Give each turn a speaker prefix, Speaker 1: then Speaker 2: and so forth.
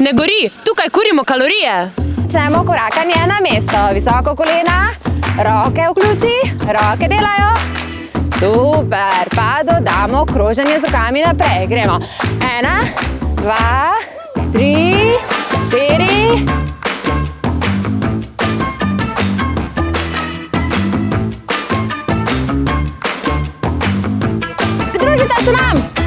Speaker 1: Ne gori, tukaj kurimo kalorije.
Speaker 2: Začnemo korakanje na mesto. Visoko kolena, roke vključi, roke delajo. Super, pa dodamo kroženje z rokami naprej. Gremo. 1, 2, 3, 4. Pridružite se nam!